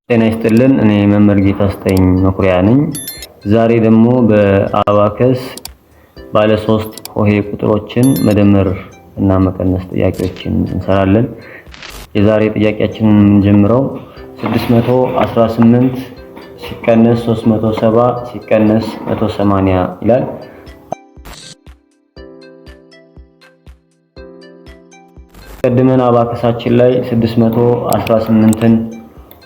ጤና ይስጥልን። እኔ መምህር ጌታስጠኝ መኩሪያ ነኝ። ዛሬ ደግሞ በአባከስ ባለ 3 ሆሄ ቁጥሮችን መደመር እና መቀነስ ጥያቄዎችን እንሰራለን። የዛሬ ጥያቄያችንን የምንጀምረው 618 ሲቀነስ 370 ሲቀነስ 180 ይላል። ቀድመን አባከሳችን ላይ 618ን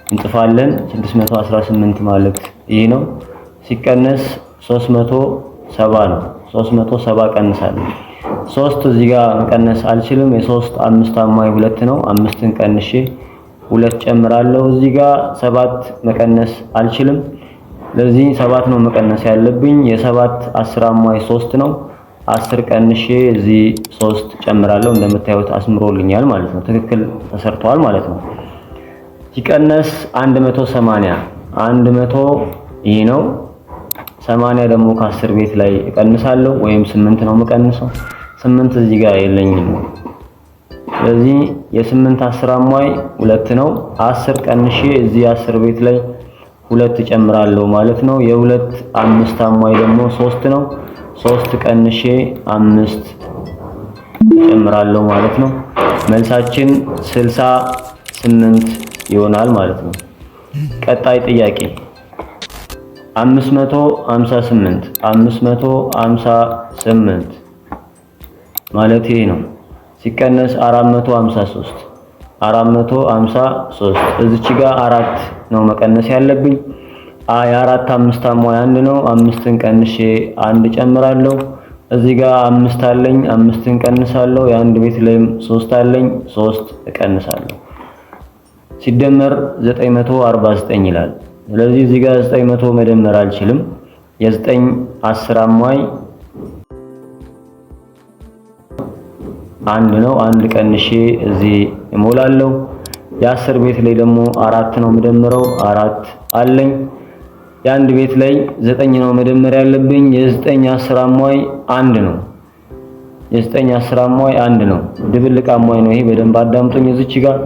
እንጽፋለን። 618 ማለት ይሄ ነው። ሲቀነስ 370 ነው። 370 ቀንሳለሁ። 3 እዚህ ጋር መቀነስ አልችልም። የ3 5 አማይ 2 ነው። 5ን ቀንሼ 2 ጨምራለሁ። እዚህ ጋር 7 መቀነስ አልችልም። ለዚህ 7 ነው መቀነስ ያለብኝ። የ7 10 አማይ 3 ነው። 10 ቀንሼ እዚህ 3 ጨምራለሁ። እንደምታዩት አስምሮልኛል ማለት ነው። ትክክል ተሰርቷል ማለት ነው። ሲቀነስ 180 100 ይሄ ነው። 80 ደግሞ ከ10 ቤት ላይ እቀንሳለሁ ወይም 8 ነው መቀነሰው። 8 እዚህ ጋር የለኝም። ስለዚህ የ8 10 አሟይ 2 ነው። 10 ቀንሼ እዚህ 10 ቤት ላይ 2 እጨምራለሁ ማለት ነው። የ2 5 አሟይ ደግሞ 3 ነው። 3 ቀንሼ 5 እጨምራለሁ ማለት ነው። መልሳችን 68 ይሆናል ማለት ነው። ቀጣይ ጥያቄ 558 ማለት ይሄ ነው። ሲቀነስ 453 እዚች ጋር 4 ነው መቀነስ ያለብኝ። የ4 5 አሟይ 1 ነው። 5ን ቀንሼ 1 ጨምራለሁ። እዚህ ጋር 5 አለኝ። 5ን ቀንሳለሁ። የአንድ ቤት ላይም 3 አለኝ። 3 እቀንሳለሁ። ሲደመር 949 ይላል። ስለዚህ እዚህ ጋር 900 መደመር አልችልም። የ9 10 አሟይ 1 ነው። 1 ቀንሼ እዚህ እሞላለሁ። የ10 ቤት ላይ ደግሞ 4 ነው መደመረው። 4 አለኝ። የአንድ ቤት ላይ 9 ነው መደመር ያለብኝ። የ9 10 አሟይ 1 ነው። የ9 10 አሟይ 1 ነው። ድብልቅ አሟይ ነው ይሄ። በደንብ አዳምጡኝ። እዚች ጋር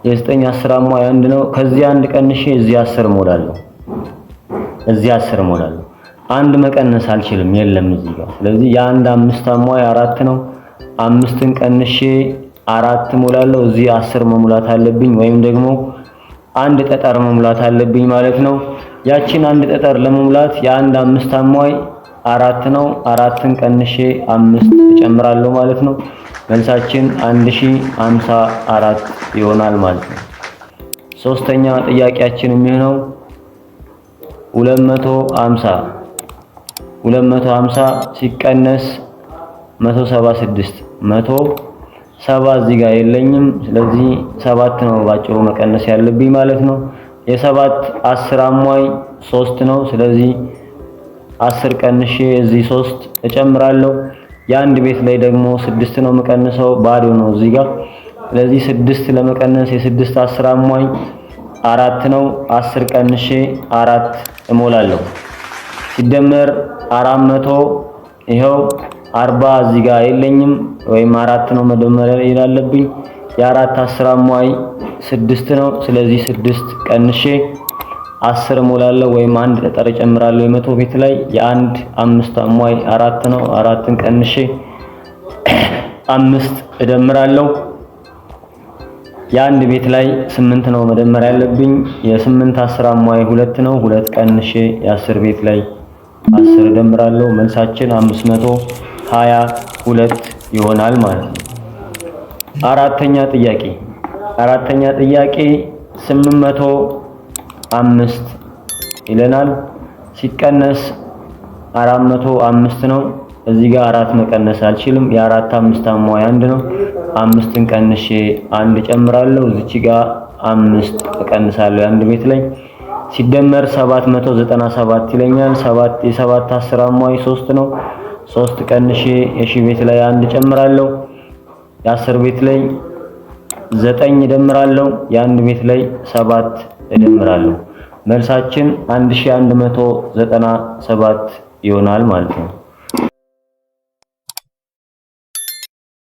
የ9 10 አሟይ 1 ነው። ከዚህ 1 ቀንሼ እዚህ 10 ሞላለሁ። እዚህ 10 ሞላለሁ። 1 መቀነስ አልችልም፣ የለም እዚህ ጋር። ስለዚህ የ1 5 አሟይ 4 ነው። 5ን ቀንሼ 4 ሞላለሁ። እዚህ 10 መሙላት አለብኝ፣ ወይም ደግሞ 1 ጠጠር መሙላት አለብኝ ማለት ነው። ያቺን 1 ጠጠር ለመሙላት የ1 5 አሟይ 4 ነው። 4ን ቀንሼ 5 እጨምራለሁ ማለት ነው። መልሳችን 1054 ይሆናል ማለት ነው። ሶስተኛ ጥያቄያችን የሚሆነው 250 ሲቀነስ 176 170 እዚህ ጋር የለኝም። ስለዚህ 7 ነው ባጭሩ መቀነስ ያለብኝ ማለት ነው። የ7 10 አሟይ 3 ነው። ስለዚህ 10 ቀንሼ እዚህ 3 እጨምራለሁ። የአንድ ቤት ላይ ደግሞ 6 ነው መቀነሰው፣ ባዶ ነው እዚህ ጋር። ስለዚህ 6 ለመቀነስ የ6 10 አሟይ 4 ነው። 10 ቀንሼ 4 እሞላለሁ። ሲደመር 400 ይኸው 40 እዚህ ጋር የለኝም፣ ወይም 4 ነው መደመር ያለብኝ። የ4 10 አሟይ 6 ነው። ስለዚህ 6 ቀንሼ 10 እሞላለሁ ወይም 1 ጠጠር እጨምራለሁ። የ100 ቤት ላይ የ1 5 አሟይ 4 ነው። 4ን ቀንሼ 5 እደምራለሁ። የአንድ ቤት ላይ 8 ነው መደመር ያለብኝ። የ8 10 አሟይ 2 ነው። 2 ቀንሼ የ10 ቤት ላይ 10 እደምራለሁ። መልሳችን 522 ይሆናል ማለት ነው። አራተኛ ጥያቄ 805 ይለናል። ሲቀነስ 405 ነው። እዚህ ጋር 4 መቀነስ አልችልም። የ4 5 አሟይ 1 ነው። 5ን ቀንሼ 1 ጨምራለሁ። እዚች ጋር 5 እቀንሳለሁ የአንድ ቤት ላይ። ሲደመር 797 ይለኛል። የ7 10 አሟይ 3 ነው። 3 ቀንሼ የሺ ቤት ላይ 1 ጨምራለሁ። የ10 ቤት ላይ 9 እደምራለሁ። የአንድ ቤት ላይ 7 እደምራለሁ። መልሳችን 1197 ይሆናል ማለት ነው።